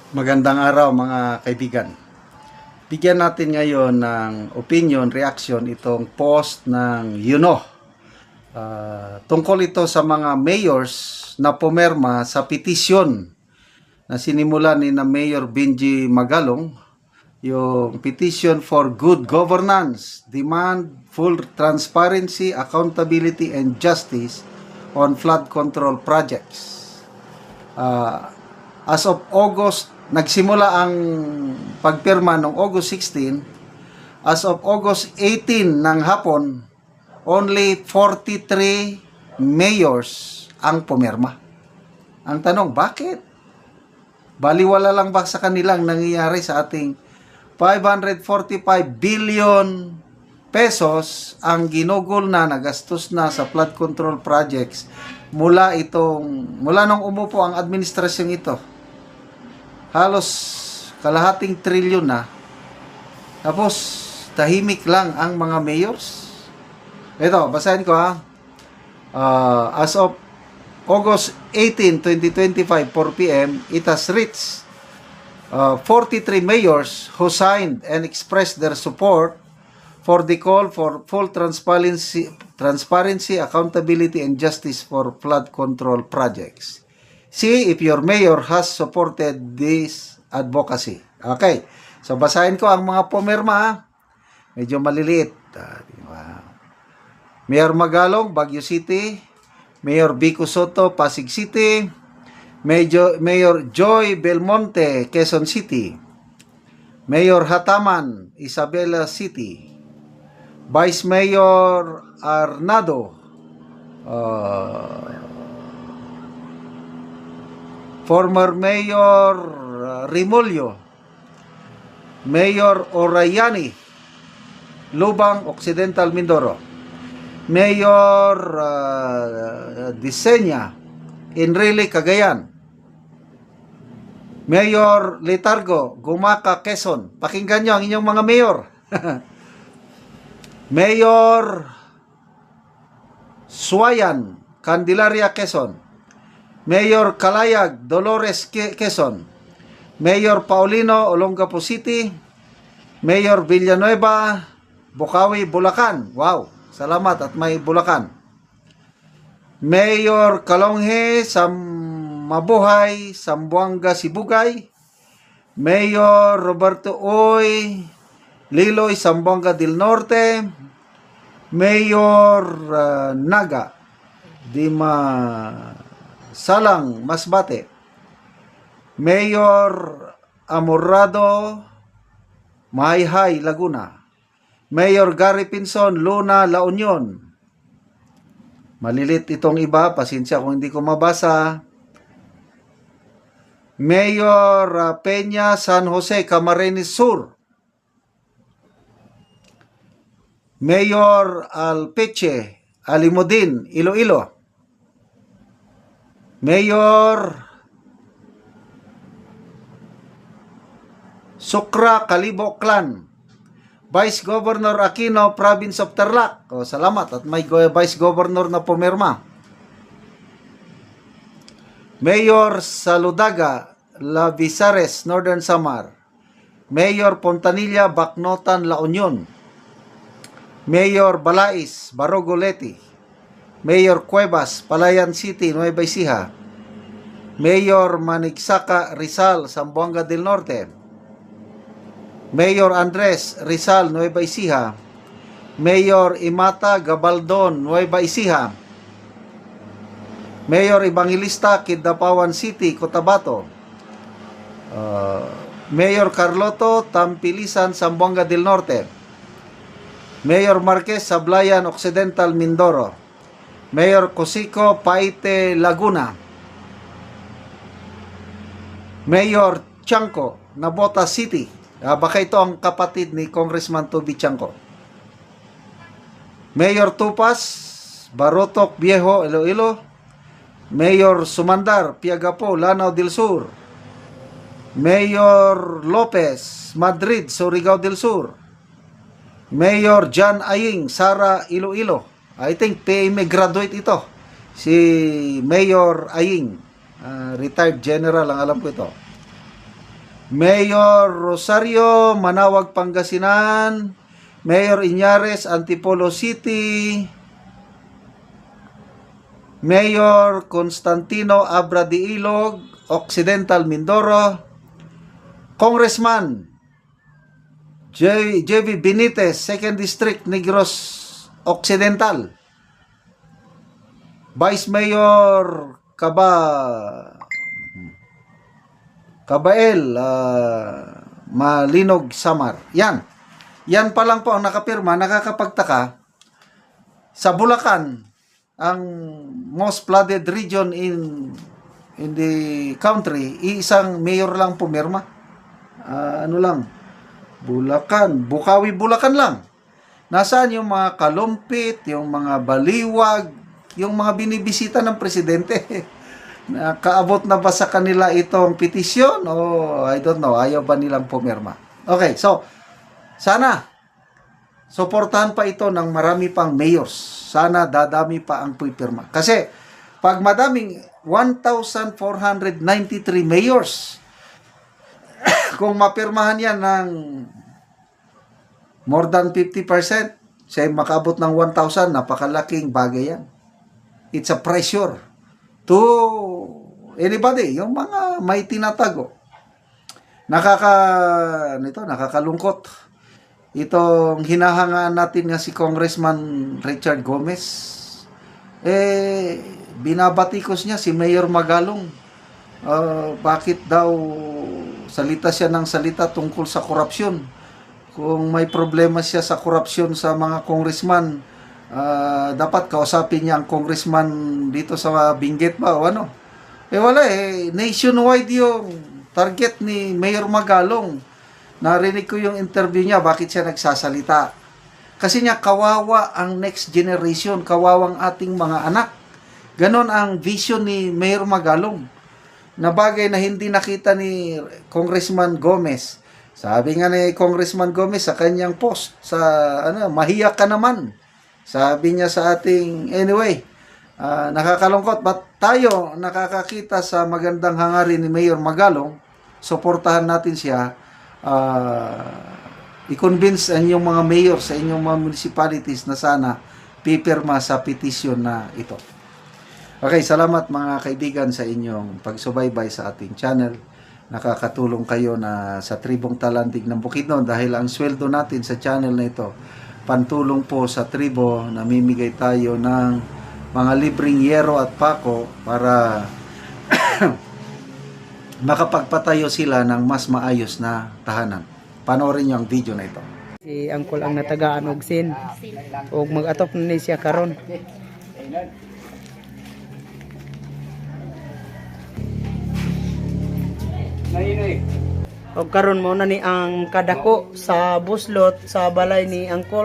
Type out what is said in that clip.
Magandang araw mga kaibigan. Bigyan natin ngayon ng opinion, reaction itong post ng Yuno. Tungkol ito sa mga mayors na pumerma sa petisyon na sinimulan ni na Mayor Benji Magalong, yung petition for good governance, demand full transparency, accountability, and justice on flood control projects. As of August, nagsimula ang pagpirma noong August 16. As of August 18 ng hapon, only 43 mayors ang pumirma. Ang tanong, bakit? Baliwala lang ba sa kanilang nangyayari sa ating 545 billion pesos ang ginugol na nagastos na sa flood control projects mula nung umupo ang administrasyong ito. Halos kalahating trilyon na. Tapos tahimik lang ang mga mayors. Ito, basahin ko ha. As of August 18, 2025, 4 p.m., it has reached 43 mayors who signed and expressed their support for the call for full transparency, accountability, and justice for flood control projects. See if your mayor has supported this advocacy. Okay. So, basahin ko ang mga pumirma. Medyo maliliit. Diba? Mayor Magalong, Baguio City. Mayor Vico Soto, Pasig City. Mayor Joy Belmonte, Quezon City. Mayor Hataman, Isabela City. Vice Mayor Arnado, former Mayor Rimulyo, Mayor Orayani, Lubang, Occidental Mindoro, Mayor Diseña, Enrile, Cagayan, Mayor Letargo, Gumaca, Quezon. Pakinggan nyo ang inyong mga mayor. Mayor Suayan, Candelaria, Quezon. Mayor Kalayag, Dolores, Quezon. Mayor Paulino, Olongapo City. Mayor Villanueva, Bukawi, Bulacan. Wow, salamat at may Bulacan. Mayor Kalonghe, Mabuhay, Sambuanga, Sibugay. Mayor Roberto Oy, Liloy, Zamboanga del Norte. Mayor Naga, Salang, Masbate. Mayor Amorado, Mahayhay, Laguna. Mayor Gary Pinson, Luna, La Union. Malilit itong iba, pasensya kung hindi ko mabasa. Mayor Peña, San Jose, Camarines Sur. Mayor Alpeche, Alimudin, Iloilo. Mayor Sukra, Kalibo Clan. Vice Governor Aquino, Province of Tarlac. O, salamat at may Vice Governor na pumirma. Mayor Saludaga, La Visares, Northern Samar. Mayor Pontanilla, Bacnotan, La Union. Mayor Balais, Barogoleti. Mayor Cuevas, Palayan City, Nueva Ecija. Mayor Manigsaka, Rizal, Zamboanga del Norte. Mayor Andres, Rizal, Nueva Ecija. Mayor Imata, Gabaldon, Nueva Ecija. Mayor Evangelista, Kidapawan City, Cotabato. Mayor Carloto, Tampilisan, Zamboanga del Norte. Mayor Marquez, Sablayan, Occidental, Mindoro. Mayor Cosico, Paite, Laguna. Mayor Chanco, Nabota City. Baka ito ang kapatid ni Congressman Toby Chanco. Mayor Tupas, Barotok, Viejo, Iloilo. Mayor Sumandar, Piagapo, Lanao del Sur. Mayor Lopez, Madrid, Surigao del Sur. Mayor John Aying, Sara, Iloilo. I think PMA graduate ito. Si Mayor Aying. Retired general ang alam ko ito. Mayor Rosario, Manawag, Pangasinan. Mayor Iñares, Antipolo City. Mayor Constantino Abra de Ilog, Occidental Mindoro. Congressman JV Benitez, 2nd District, Negros Occidental. Vice Mayor Kabael Malinog Samar. Yan pa lang po ang nakapirma. Nakakapagtaka. Sa Bulacan, ang most flooded region in the country, isang mayor lang pumirma. Bukawi, Bulacan lang. Nasaan yung mga kalumpit, yung mga baliwag, yung mga binibisita ng presidente? Nakaabot na ba sa kanila itong petisyon? O I don't know, ayaw ba nilang pumirma? Okay, so sana suportahan pa ito ng marami pang mayors. Sana dadami pa ang pipirma. Kasi pag madaming 1,493 mayors, kung mapirmahan yan ng more than 50%, siya makabot ng 1,000, napakalaking bagay yan. It's a pressure to anybody, yung mga may tinatago. Nakakalungkot. Itong hinahangaan natin nga si Congressman Richard Gomez, binabatikos niya si Mayor Magalong. Bakit daw salita siya ng salita tungkol sa korupsyon? Kung may problema siya sa korupsyon sa mga congressman, dapat kausapin niya ang congressman dito sa Benguet ba o ano? Wala nationwide yung target ni Mayor Magalong. Narinig ko yung interview niya, bakit siya nagsasalita? Kasi niya, kawawa ang next generation, kawawang ating mga anak. Ganon ang vision ni Mayor Magalong. Na bagay na hindi nakita ni Congressman Gomez. Sabi nga ni Congressman Gomez sa kanyang post, mahiya ka naman. Sabi niya sa ating, anyway, nakakalungkot. But tayo nakakakita sa magandang hangarin ni Mayor Magalong, suportahan natin siya. I-convince ang inyong mga mayor sa inyong mga municipalities na sana pipirma sa petisyon na ito. Okay, salamat mga kaibigan sa inyong pagsubaybay sa ating channel. Nakakatulong kayo na sa Tribong Talandig ng Bukidnon dahil ang sweldo natin sa channel na ito, pantulong po sa tribo. Namimigay tayo ng mga libreng yero at pako para makapagpatayo sila ng mas maayos na tahanan. Panoorin niyo ang video na ito. Si Angkol ang natagaan og sin og mag-atop na ni siya karon. Og karon mo na ni ang kadako sa buslot sa balay ni Angkol.